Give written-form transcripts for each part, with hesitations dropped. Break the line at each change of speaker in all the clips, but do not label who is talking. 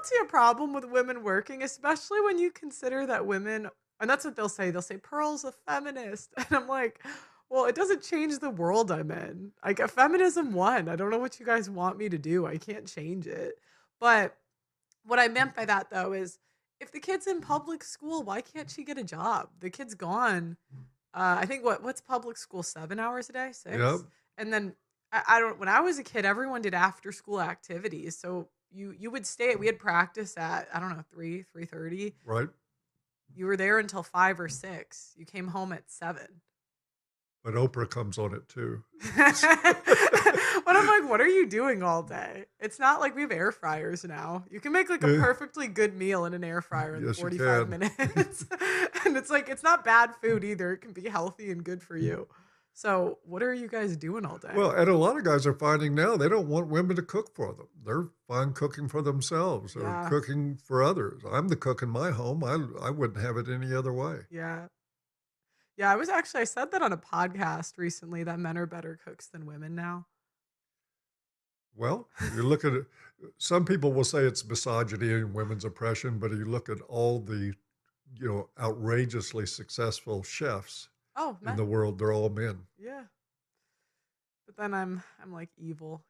see a problem with women working, especially when you consider that women, and that's what they'll say. They'll say, Pearl's a feminist. And I'm like, well, it doesn't change the world I'm in. Like, feminism won. I don't know what you guys want me to do. I can't change it. But what I meant by that, though, is if the kid's in public school, why can't she get a job? The kid's gone. I think what's public school, 7 hours a day,
Yep.
6? And then I don't. When I was a kid, everyone did after school activities. So you would stay. We had practice at, I don't know, 3:30.
Right.
You were there until 5 or 6. You came home at 7.
But Oprah comes on it too.
But I'm like, what are you doing all day? It's not like we have air fryers now. You can make like a perfectly good meal in an air fryer in
Yes, you
45
can.
minutes. And it's like, it's not bad food either. It can be healthy and good for you. So what are you guys doing all day?
Well, and a lot of guys are finding now they don't want women to cook for them. They're fine cooking for themselves or
Yeah.
cooking for others. I'm the cook in my home. I wouldn't have it any other way.
Yeah. Yeah, I said that on a podcast recently, that men are better cooks than women now.
Well, you look at it, some people will say it's misogyny and women's oppression, but you look at all the, outrageously successful chefs
Oh,
in
men.
the world, they're all men.
Yeah. But then I'm like evil,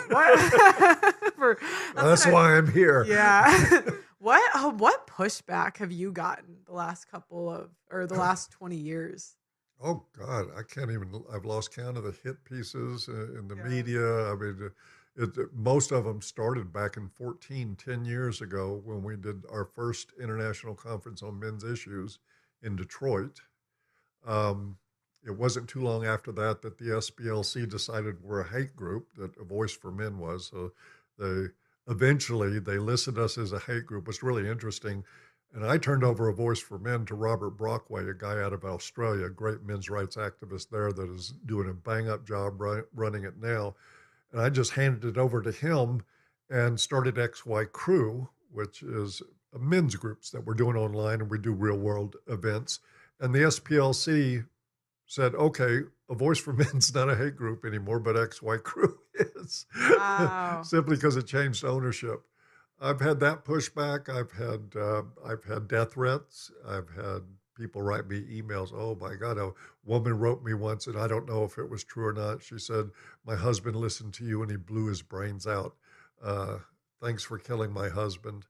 What?
That's why I'm here.
Yeah. What pushback have you gotten the last the last 20 years?
Oh God, I've lost count of the hit pieces in the
Yeah.
media. I mean, most of them started back in 10 years ago when we did our first international conference on men's issues in Detroit. It wasn't too long after that the SPLC decided we're a hate group, that A Voice for Men was. So eventually they listed us as a hate group. It's really interesting. And I turned over A Voice for Men to Robert Brockway, a guy out of Australia, a great men's rights activist there that is doing a bang-up job running it now. And I just handed it over to him and started XY Crew, which is a men's groups that we're doing online, and we do real-world events. And the SPLC said, okay, A Voice for Men's not a hate group anymore, but XY Crew is.
Wow.
Simply because it changed ownership. I've had that pushback. I've had death threats. I've had people write me emails. Oh my God, a woman wrote me once, and I don't know if it was true or not. She said, my husband listened to you and he blew his brains out. Thanks for killing my husband.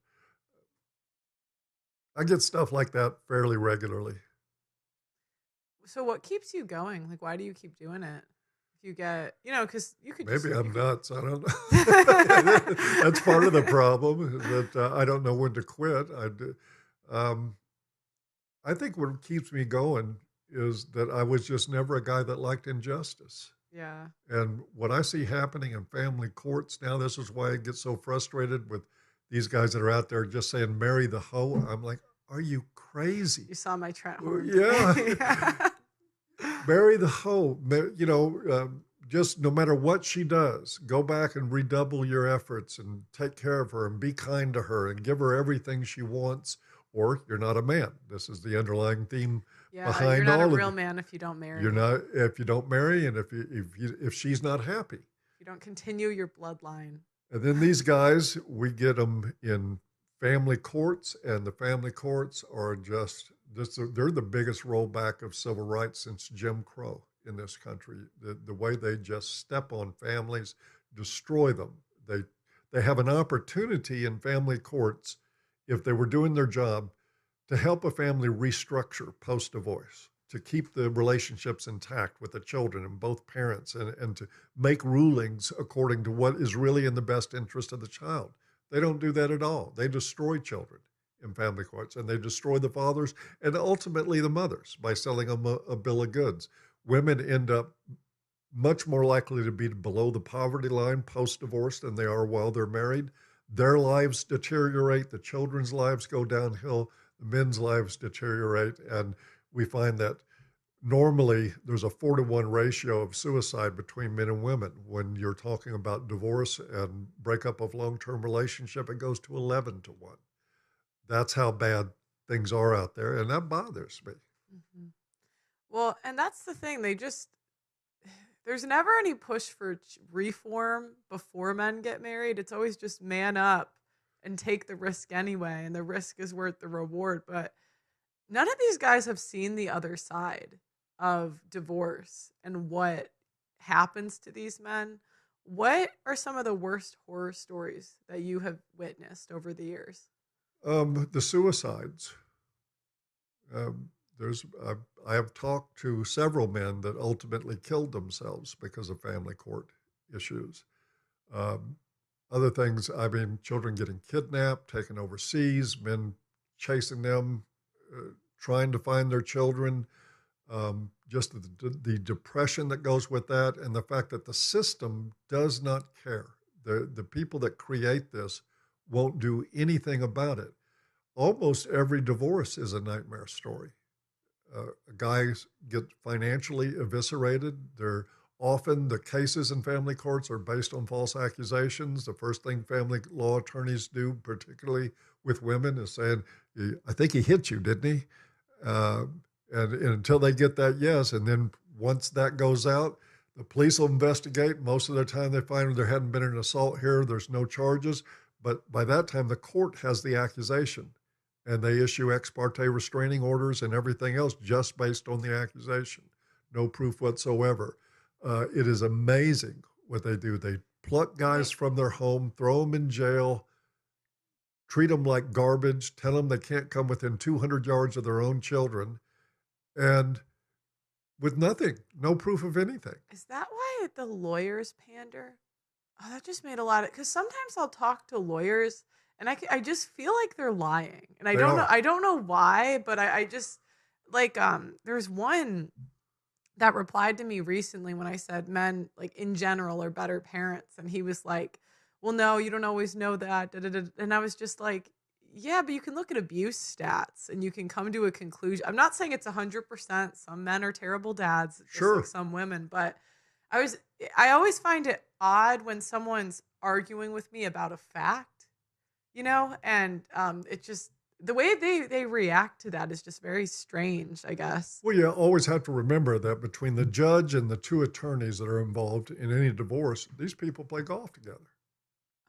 I get stuff like that fairly regularly.
So what keeps you going? Like, why do you keep doing it? If you get, because you could
Maybe I'm nuts. I don't know. That's part of the problem, that I don't know when to quit. I think what keeps me going is that I was just never a guy that liked injustice.
Yeah.
And what I see happening in family courts now, this is why I get so frustrated with these guys that are out there just saying, marry the hoe. I'm like, are you crazy?
You saw my Trent Horn.
Yeah. Marry the hoe. Just no matter what she does, go back and redouble your efforts and take care of her and be kind to her and give her everything she wants, or you're not a man. This is the underlying theme behind
you're not
all
a
of
real
it.
man if you don't marry.
You're not, if you don't marry, and if she's not happy.
You don't continue your bloodline.
And then these guys, we get them in family courts, and the family courts are they're the biggest rollback of civil rights since Jim Crow in this country. The way they just step on families, destroy them. They have an opportunity in family courts, if they were doing their job, to help a family restructure post-divorce, to keep the relationships intact with the children and both parents, and to make rulings according to what is really in the best interest of the child. They don't do that at all. They destroy children in family courts, and they destroy the fathers and ultimately the mothers by selling them a bill of goods. Women end up much more likely to be below the poverty line post-divorce than they are while they're married. Their lives deteriorate. The children's lives go downhill. The men's lives deteriorate. And we find that normally there's a 4-to-1 ratio of suicide between men and women. When you're talking about divorce and breakup of long-term relationship, it goes to 11-to-1. That's how bad things are out there, and that bothers me.
Mm-hmm. Well, and that's the thing. There's never any push for reform before men get married. It's always just man up. and take the risk anyway, and the risk is worth the reward. But none of these guys have seen the other side of divorce and what happens to these men. What are some of the worst horror stories that you have witnessed over the years?
The suicides. There's I have talked to several men that ultimately killed themselves because of family court issues. Um, Other things, I mean, children getting kidnapped, taken overseas, men chasing them, trying to find their children, just the depression that goes with that, and the fact that the system does not care. The people that create this won't do anything about it. Almost every divorce is a nightmare story. Guys get financially eviscerated. They're often, the cases in family courts are based on false accusations. The first thing family law attorneys do, particularly with women, is saying, I think he hit you, didn't he? And until they get that yes, and then once that goes out, the police will investigate. Most of the time they find there hadn't been an assault here, there's no charges. But by that time, the court has the accusation, and they issue ex parte restraining orders and everything else just based on the accusation. No proof whatsoever. It is amazing what they do. They pluck guys from their home, throw them in jail, treat them like garbage, tell them they can't come within 200 yards of their own children, and with nothing, no proof of anything.
Is that why the lawyers pander? Oh, that just made a lot of, because sometimes I'll talk to lawyers and I just feel like they're lying, and
They are.
I don't know why, but I just like there's one that replied to me recently when I said men, like in general, are better parents, and he was like, "Well, no, you don't always know that." Da, da, da. And I was just like, "Yeah, but you can look at abuse stats and you can come to a conclusion." I'm not saying it's 100%. Some men are terrible dads, just
Sure.
like some women, but I always find it odd when someone's arguing with me about a fact, and it just, the way they react to that is just very strange, I guess.
Well, you always have to remember that between the judge and the two attorneys that are involved in any divorce, these people play golf together.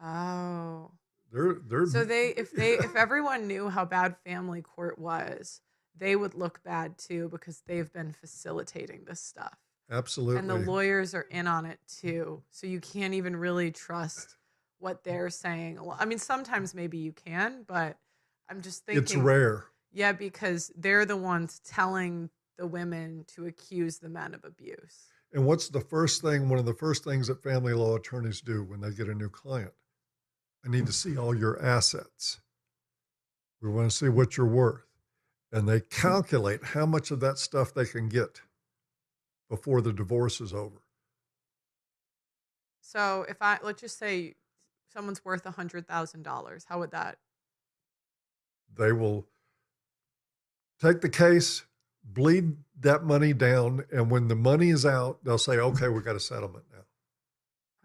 Oh.
They're
So if everyone knew how bad family court was, they would look bad too, because they've been facilitating this stuff.
Absolutely.
And the lawyers are in on it too. So you can't even really trust what they're saying. I mean, sometimes maybe you can, but I'm just thinking
it's rare.
Yeah, because they're the ones telling the women to accuse the men of abuse.
And what's the first thing, one of the first things that family law attorneys do when they get a new client? I need to see all your assets. We want to see what you're worth. And they calculate how much of that stuff they can get before the divorce is over.
So let's just say someone's worth $100,000, how would that?
They will take the case, bleed that money down, and when the money is out, they'll say, okay, we've got a settlement now.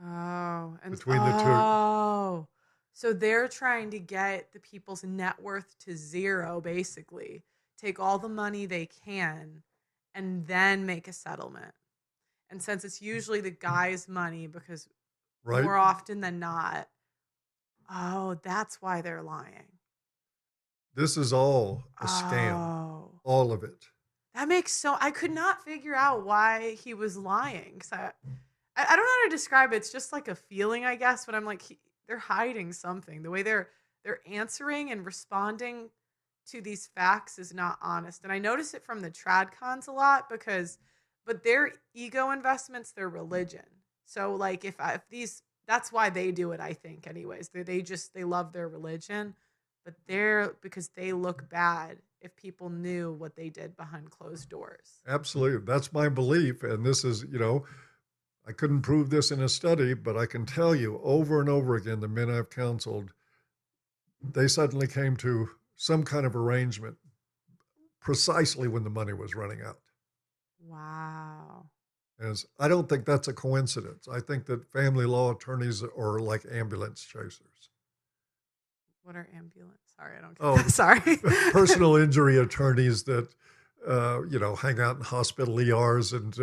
Oh, and
between the two.
Oh, so they're trying to get the people's net worth to zero, basically. Take all the money they can and then make a settlement. And since it's usually the guy's money, because
Right?
more often than not, oh, that's why they're lying.
This is all a scam.
Oh.
All of it.
That makes I could not figure out why he was lying. 'Cause I don't know how to describe it. It's just like a feeling, I guess, when I'm like, they're hiding something. The way they're answering and responding to these facts is not honest. And I notice it from the tradcons a lot, but their ego investments, their religion. So like if that's why they do it, I think, anyways. They love their religion, but because they look bad if people knew what they did behind closed doors.
Absolutely. That's my belief. And this is, I couldn't prove this in a study, but I can tell you over and over again, the men I've counseled, they suddenly came to some kind of arrangement precisely when the money was running out.
Wow.
And I don't think that's a coincidence. I think that family law attorneys are like ambulance chasers.
What are ambulance? Sorry, I don't get
Oh,
that. Sorry.
Personal injury attorneys that, hang out in hospital ERs and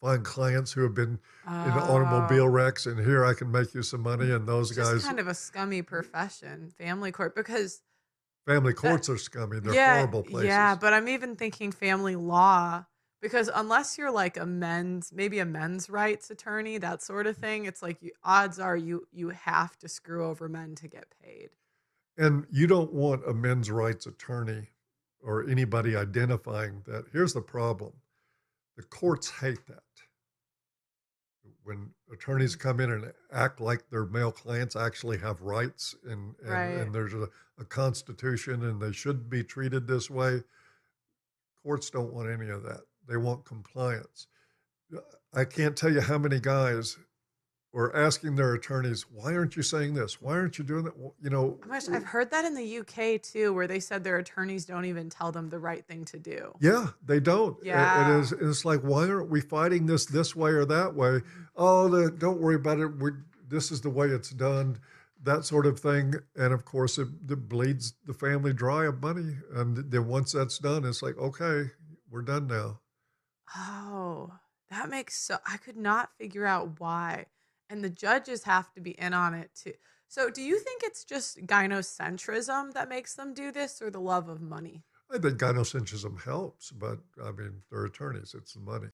find clients who have been in
Oh,
automobile wrecks, and here I can make you some money. And those
it's just
guys,
kind of a scummy profession, family court, because
family
that
courts are scummy. They're
yeah,
horrible
yeah,
places.
but I'm even thinking family law because unless you're like maybe a men's rights attorney, that sort of thing, it's like odds are you have to screw over men to get paid.
And you don't want a men's rights attorney or anybody identifying that. Here's the problem: the courts hate that. When attorneys
Mm.
come in and act like their male clients actually have rights,
Right.
and there's a constitution and they should be treated this way, courts don't want any of that. They want compliance. I can't tell you how many guys were asking their attorneys, why aren't you saying this? Why aren't you doing that? Well,
Oh my gosh, I've heard that in the UK too, where they said their attorneys don't even tell them the right thing to do.
yeah, they don't. It
Yeah.
is. It's like, why aren't we fighting this way or that way? Oh, don't worry about it. This is the way it's done, that sort of thing. And of course, it bleeds the family dry of money. And then once that's done, it's like, okay, we're done now.
Oh, that makes I could not figure out why. And the judges have to be in on it too. So, do you think it's just gynocentrism that makes them do this or the love of money?
I think gynocentrism helps, but I mean, they're attorneys. It's the money.